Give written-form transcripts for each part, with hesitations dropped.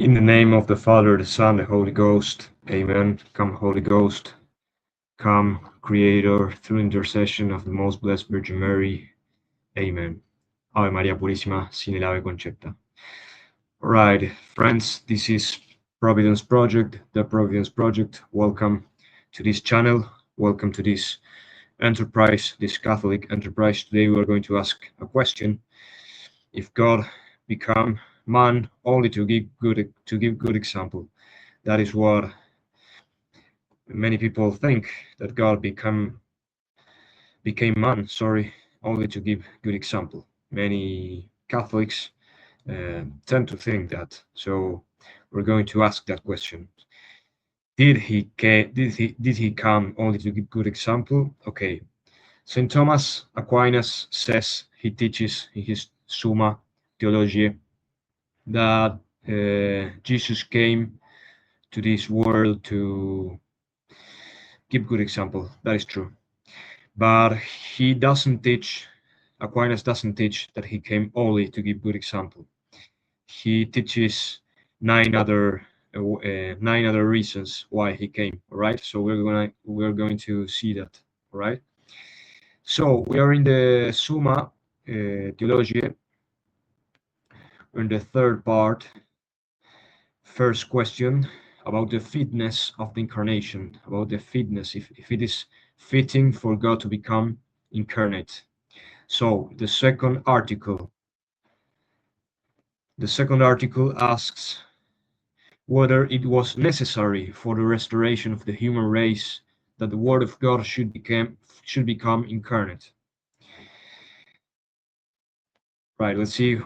In the name of the Father, the Son, the Holy Ghost. Amen. Come, Holy Ghost. Come, Creator, through intercession of the Most Blessed Virgin Mary. Amen. Ave Maria Purissima, sine lave concepta. All right, friends, this is Providence Project, the Providence Project. Welcome to this channel. Welcome to this enterprise, this Catholic enterprise. Today we are going to ask a question. If God become man only to give good example. That is what many people think, that God became man, only to give good example. Many Catholics tend to think that. So we're going to ask that question. Did he come only to give good example? Okay. St. Thomas Aquinas says, he teaches in his Summa Theologiae, that Jesus came to this world to give good example. That is true. But he doesn't teach, Aquinas doesn't teach that he came only to give good example. He teaches nine other reasons why he came. All right. So we're going to see that. All right. So we are in the Summa Theologiae. We're in the third part. First question about the fitness of the incarnation, about the fitness, if it is fitting for God to become incarnate. So the second article asks whether it was necessary for the restoration of the human race that the Word of God should become incarnate. Right, let's see.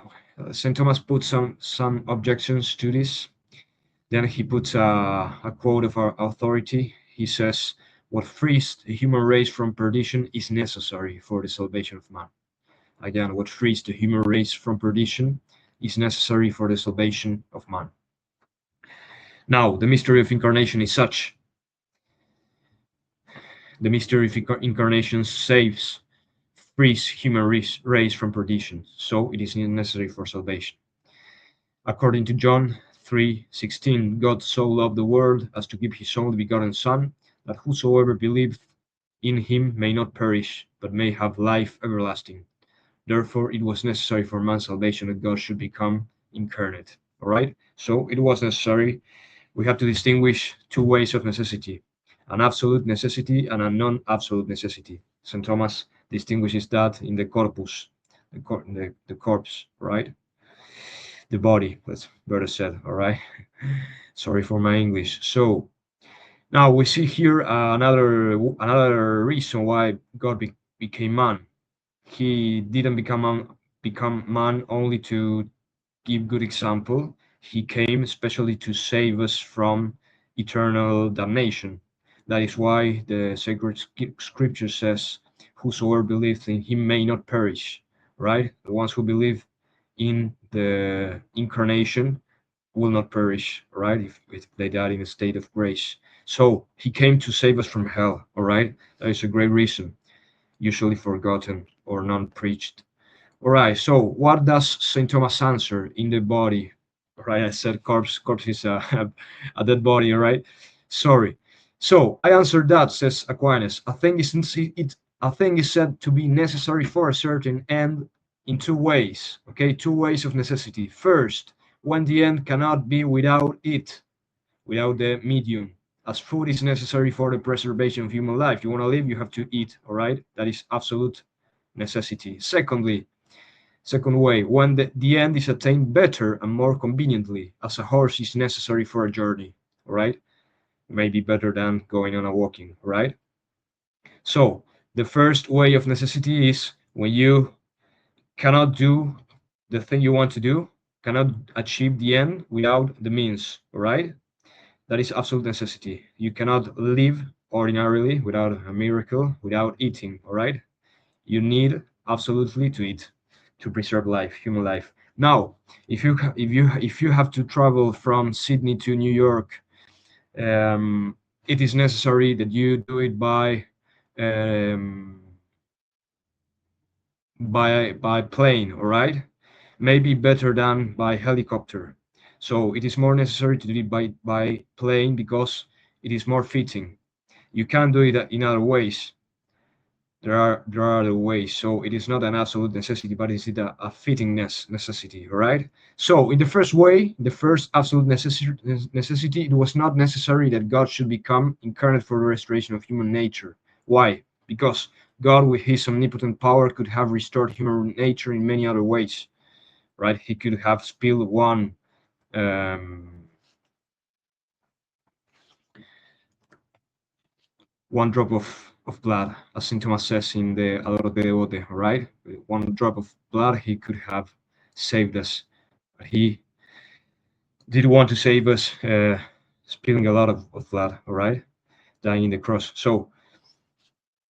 St. Thomas puts some objections to this. Then he puts a quote of our authority. He says, what frees the human race from perdition is necessary for the salvation of man. Again, what frees the human race from perdition is necessary for the salvation of man. Now, the mystery of incarnation is such. The mystery of incarnation frees human race from perdition, so it is necessary for salvation. According to John 3:16, God so loved the world as to give his only begotten Son, that whosoever believeth in him may not perish, but may have life everlasting. Therefore, it was necessary for man's salvation that God should become incarnate. All right? So it was necessary. We have to distinguish two ways of necessity, an absolute necessity and a non-absolute necessity. St. Thomas distinguishes that in the corpus, the corpse, right? The body, that's better said, all right? Sorry for my English. So now we see here another reason why God became man. He didn't become man only to give good example. He came especially to save us from eternal damnation. That is why the sacred scripture says, whosoever believes in him may not perish, right? The ones who believe in the incarnation will not perish, right? If they died in a state of grace. So he came to save us from hell, all right? That is a great reason, usually forgotten or non-preached. All right, so what does St. Thomas answer in the body? All right, I said corpse is a dead body, all right? Sorry. So I answered that, says Aquinas. A thing is said to be necessary for a certain end in two ways, okay? Two ways of necessity. First, when the end cannot be without it, without the medium. As food is necessary for the preservation of human life. You want to live, you have to eat, all right? That is absolute necessity. Second way, when the end is attained better and more conveniently, as a horse is necessary for a journey, all right? Maybe better than going on a walking, right? So the first way of necessity is when you cannot do the thing you want to do, cannot achieve the end without the means, all right? That is absolute necessity. You cannot live ordinarily without a miracle, without eating, all right? You need absolutely to eat to preserve life, human life. Now, if you have to travel from Sydney to New York, it is necessary that you do it by plane, all right? Maybe better than by helicopter. So it is more necessary to do it by playing because it is more fitting. You can't do it in other ways. There are other ways. So it is not an absolute necessity, but is it a fittingness necessity, all right? So in the first way, the first absolute necessity, it was not necessary that God should become incarnate for the restoration of human nature. Why? Because God, with his omnipotent power, could have restored human nature in many other ways, right? He could have spilled one drop of blood, as St. Thomas says in the Adoro Te Devote, right? One drop of blood, he could have saved us. But he did want to save us, spilling a lot of blood, all right? Dying in the cross. So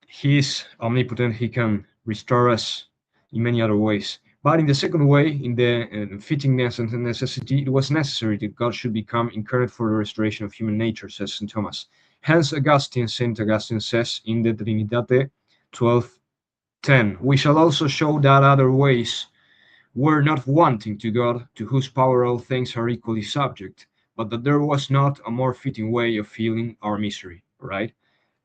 he is omnipotent, he can restore us in many other ways. But in the second way, in the fittingness and the necessity, it was necessary that God should become incarnate for the restoration of human nature, says St. Thomas. Hence, St. Augustine says in the Trinitate 12:10, we shall also show that other ways were not wanting to God, to whose power all things are equally subject, but that there was not a more fitting way of feeling our misery, right?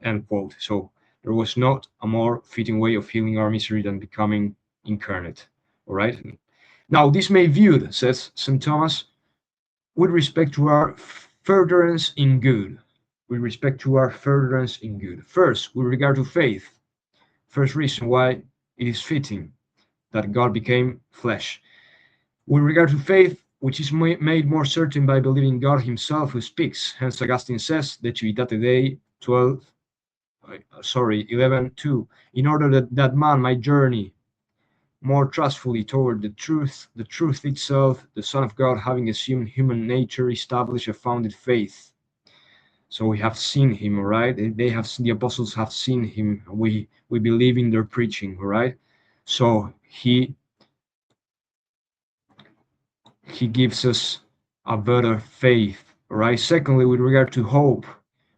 End quote. So there was not a more fitting way of healing our misery than becoming incarnate. All right. Now, this may be viewed, says St. Thomas, with respect to our furtherance in good. With respect to our furtherance in good. First, with regard to faith. First reason why it is fitting that God became flesh. With regard to faith, which is made more certain by believing God himself who speaks. Hence, Augustine says, De Civitate Dei 11:2, in order that man might journey more trustfully toward the truth itself, the Son of God, having assumed human nature, established a founded faith. So we have seen him, all right? The apostles have seen him. We believe in their preaching, all right? So he gives us a better faith, all right? Secondly, with regard to hope,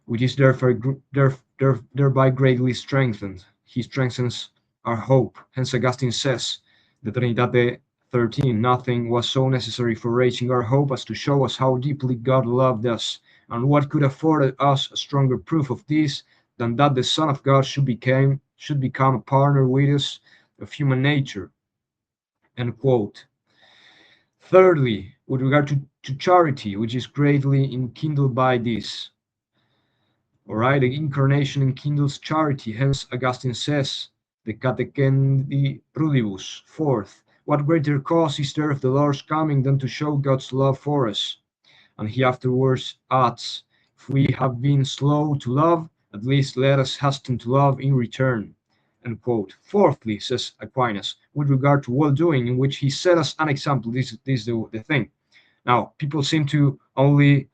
which is thereby greatly strengthened. He strengthens our hope. Hence, Augustine says, the Trinitate 13, nothing was so necessary for raising our hope as to show us how deeply God loved us, and what could afford us a stronger proof of this than that the Son of God should become a partner with us of human nature. End quote. Thirdly, with regard to charity, which is greatly enkindled by this, all right, the incarnation enkindles charity. Hence, Augustine says, the Catechendi Prudibus. Fourth, what greater cause is there of the Lord's coming than to show God's love for us? And he afterwards adds, if we have been slow to love, at least let us hasten to love in return. End quote. Fourthly, says Aquinas, with regard to well-doing, in which he set us an example. This is the thing. Now, people seem to only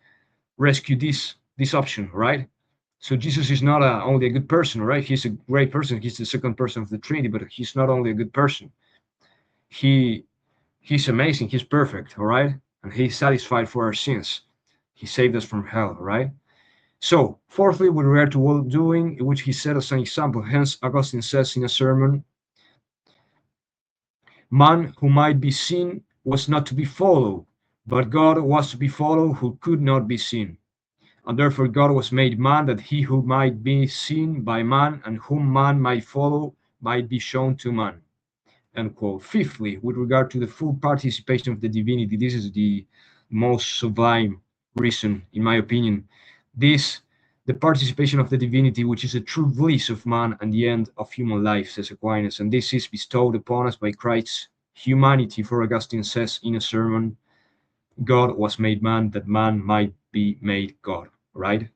rescue this option, right? So Jesus is not only a good person, right? He's a great person. He's the second person of the Trinity, but he's not only a good person. He's amazing. He's perfect, all right? And he's satisfied for our sins. He saved us from hell, all right? So, fourthly, with regard to well-doing, in which he set us an example. Hence, Augustine says in a sermon, man who might be seen was not to be followed, but God was to be followed who could not be seen. And therefore God was made man, that he who might be seen by man and whom man might follow might be shown to man. End quote. Fifthly, with regard to the full participation of the divinity, this is the most sublime reason, in my opinion. The participation of the divinity, which is the true bliss of man and the end of human life, says Aquinas, and this is bestowed upon us by Christ's humanity. For Augustine says in a sermon, God was made man that man might be made God, right?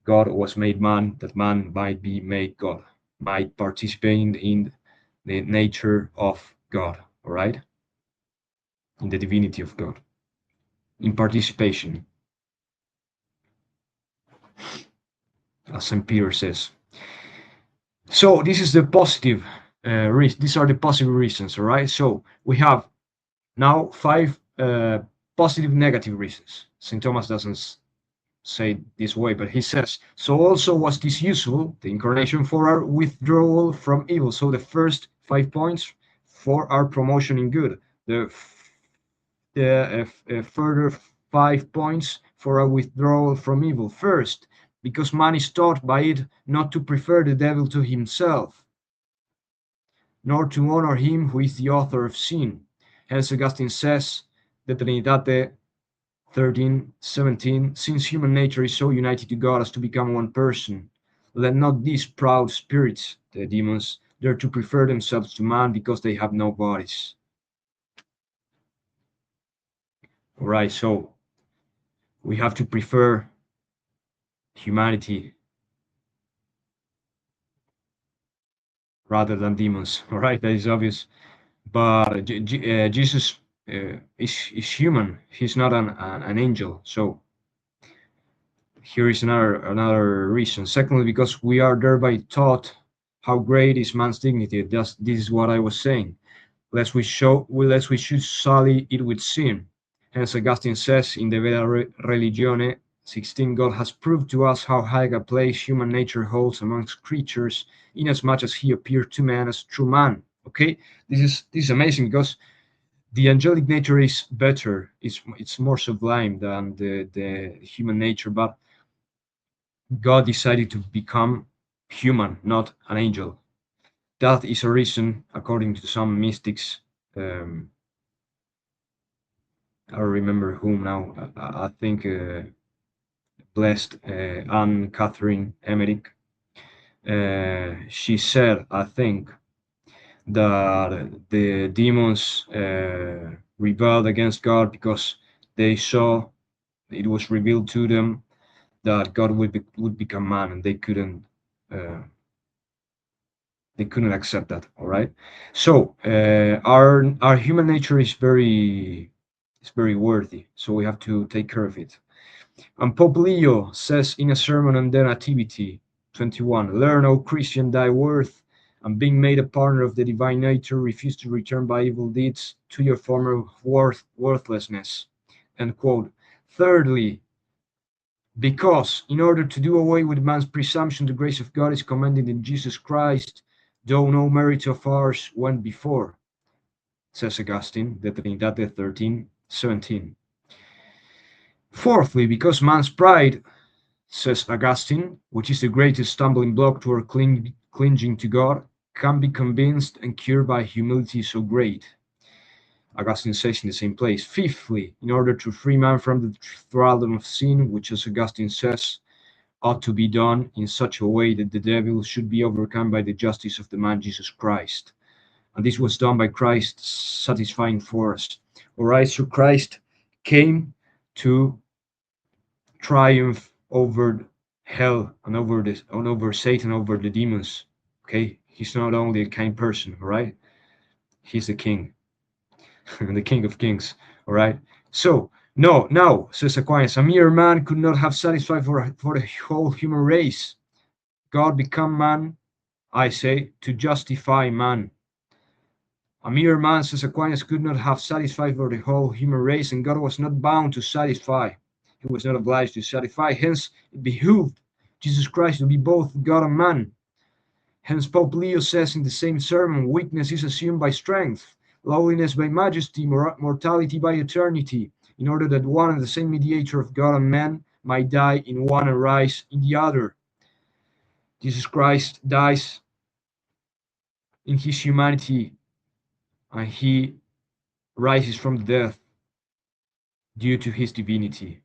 God was made man that man might be made God, might participate in the nature of God, all right? In the divinity of God, in participation, as St. Peter says. So this is the positive these are the positive reasons, all right? So we have now 5 positive negative reasons. St. Thomas doesn't say this way, but he says, so also was this useful, the incarnation, for our withdrawal from evil. So the first 5 points for our promotion in good, the further 5 points for a withdrawal from evil. First, because man is taught by it not to prefer the devil to himself, nor to honor him who is the author of sin. Hence Augustine says, De Trinitate 13:17, since human nature is so united to God as to become one person, let not these proud spirits, the demons, dare to prefer themselves to man because they have no bodies. All right, so we have to prefer humanity rather than demons. All right, that is obvious. But Jesus is human. He's not an angel. So here is another reason. Secondly, because we are thereby taught how great is man's dignity. This is what I was saying. Lest we should sully it with sin. Hence, Augustine says in De Vera Religione 16, God has proved to us how high a place human nature holds amongst creatures, inasmuch as he appeared to man as true man. Okay, this is amazing because the angelic nature is better, it's more sublime than the human nature, but God decided to become human, not an angel. That is a reason, according to some mystics, I don't remember whom now. I think blessed Anne Catherine Emmerich. She said, I think, that the demons rebelled against God because they saw it was revealed to them that God would become man, and uh, they couldn't accept that. All right. So our human nature is very worthy. So we have to take care of it. And Pope Leo says in a sermon on the Nativity 21, learn, O Christian, thy worth, and being made a partner of the divine nature, refuse to return by evil deeds to your former worthlessness. End quote. Thirdly, because in order to do away with man's presumption, the grace of God is commended in Jesus Christ, though no merit of ours went before, says Augustine, De Trinitate 13:17. Fourthly, because man's pride, says Augustine, which is the greatest stumbling block to our clinging to God, can be convinced and cured by humility so great. Augustine says in the same place. Fifthly, in order to free man from the thraldom of sin, which, as Augustine says, ought to be done in such a way that the devil should be overcome by the justice of the man Jesus Christ. And this was done by Christ satisfying for us. All right, so Christ came to triumph over hell and over Satan, over the demons. Okay, he's not only a kind person, all right? He's the king, the king of kings, all right? So, no, now, says Aquinas, a mere man could not have satisfied for the whole human race. God became man, I say, to justify man. A mere man, says Aquinas, could not have satisfied for the whole human race, and God was not bound to satisfy. He was not obliged to satisfy. Hence, it behooved Jesus Christ to be both God and man. Hence, Pope Leo says in the same sermon, weakness is assumed by strength, lowliness by majesty, mortality by eternity, in order that one and the same mediator of God and man might die in one and rise in the other. Jesus Christ dies in his humanity, and he rises from death due to his divinity.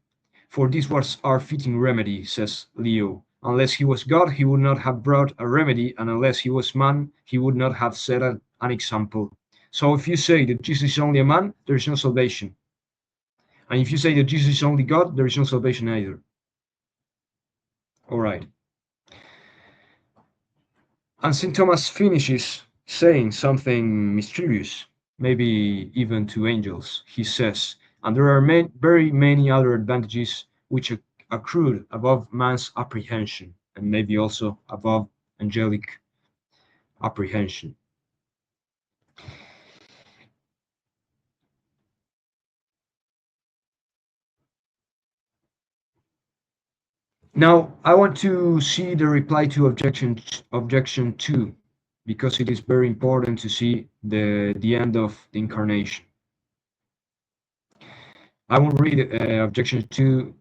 For this was our fitting remedy, says Leo. Unless he was God, he would not have brought a remedy, and unless he was man, he would not have set an example. So if you say that Jesus is only a man, there is no salvation. And if you say that Jesus is only God, there is no salvation either. All right. And St. Thomas finishes saying something mischievous, maybe even to angels. He says, and there are very many other advantages which accrued above man's apprehension, and maybe also above angelic apprehension. Now, I want to see the reply to objection 2, because it is very important to see the end of the incarnation. I will read objection 2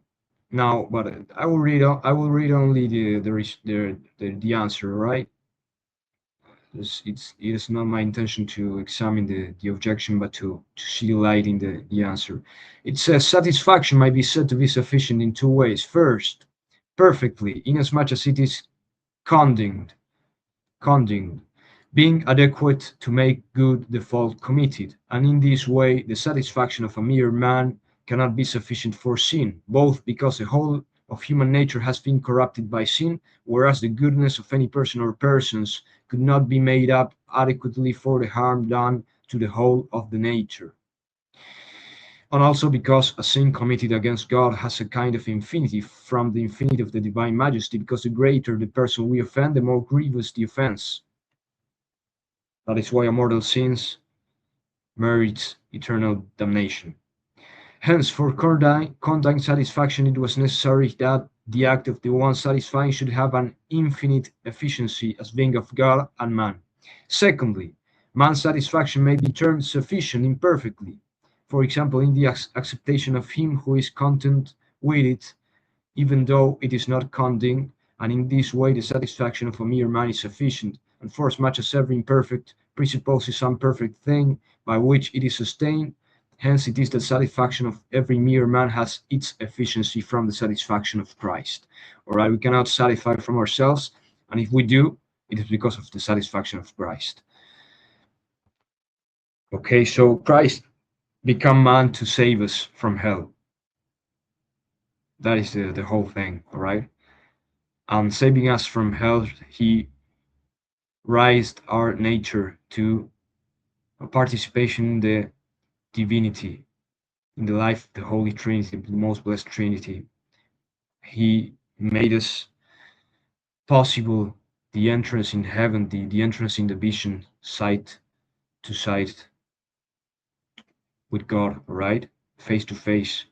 now, but I will read only the answer, right? It is not my intention to examine the objection, but to see light in the answer. It says satisfaction might be said to be sufficient in two ways. First, perfectly, inasmuch as it is condigned, being adequate to make good the fault committed, and in this way the satisfaction of a mere man cannot be sufficient for sin, both because the whole of human nature has been corrupted by sin, whereas the goodness of any person or persons could not be made up adequately for the harm done to the whole of the nature. And also because a sin committed against God has a kind of infinity from the infinity of the divine majesty, because the greater the person we offend, the more grievous the offense. That is why a mortal sin merits eternal damnation. Hence, for condign satisfaction, it was necessary that the act of the one satisfying should have an infinite efficiency as being of God and man. Secondly, man's satisfaction may be termed sufficient imperfectly. For example, in the acceptation of him who is content with it, even though it is not condign, and in this way the satisfaction of a mere man is sufficient, and forasmuch as every imperfect presupposes some perfect thing by which it is sustained, hence it is that satisfaction of every mere man has its efficiency from the satisfaction of Christ. Alright, we cannot satisfy from ourselves, and if we do, it is because of the satisfaction of Christ. Okay, so Christ become man to save us from hell. That is the whole thing, all right? And saving us from hell, he raised our nature to a participation in the divinity, in the life of the Holy Trinity, the most blessed Trinity. He made us possible the entrance in heaven, the entrance in the vision, sight to sight with God, right? Face to face,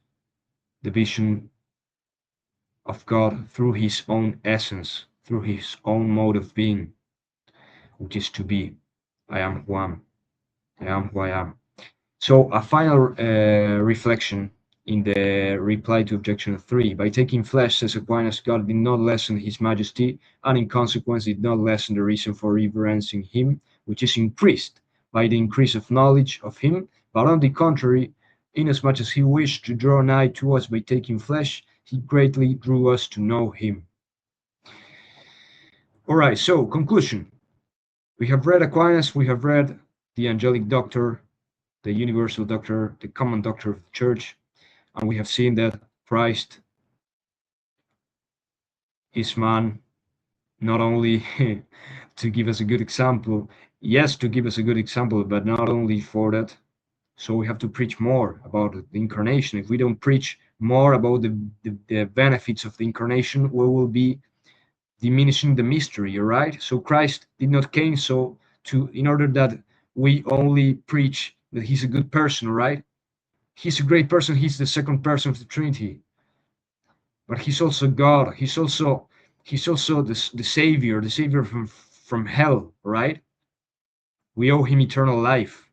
the vision of God through his own essence, through his own mode of being, which is to be. I am who I am. I am who I am. So a final reflection in the reply to objection 3. By taking flesh, says Aquinas, God did not lessen his majesty, and in consequence did not lessen the reason for reverencing him, which is increased by the increase of knowledge of him, but on the contrary, inasmuch as he wished to draw nigh to us by taking flesh, he greatly drew us to know him. All right, so conclusion. We have read Aquinas, we have read the angelic doctor, the universal doctor, the common doctor of the church, and we have seen that Christ is man not only to give us a good example, yes, to give us a good example, but not only for that. So we have to preach more about the incarnation. If we don't preach more about the benefits of the incarnation, we will be diminishing the mystery, all right? So Christ did not came so to in order that we only preach that he's a good person, right? He's a great person. He's the second person of the Trinity, but he's also God. He's also the Savior from hell, right? We owe him eternal life.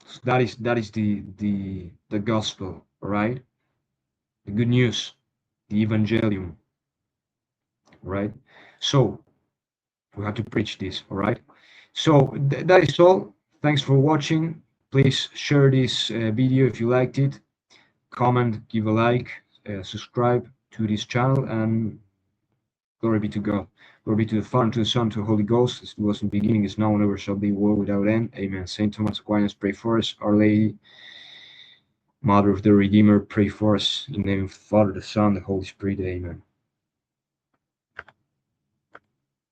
So that is the gospel, right? The good news, the evangelium, right? So we have to preach this, all right? So that is all. Thanks for watching. Please share this video if you liked it. Comment, give a like, subscribe to this channel, and glory be to God. Glory be to the Father, to the Son, to the Holy Ghost, as it was in the beginning, is now, and ever shall be, world without end. Amen. Saint Thomas Aquinas, pray for us. Our Lady, Mother of the Redeemer, pray for us. In the name of the Father, the Son, the Holy Spirit. Amen.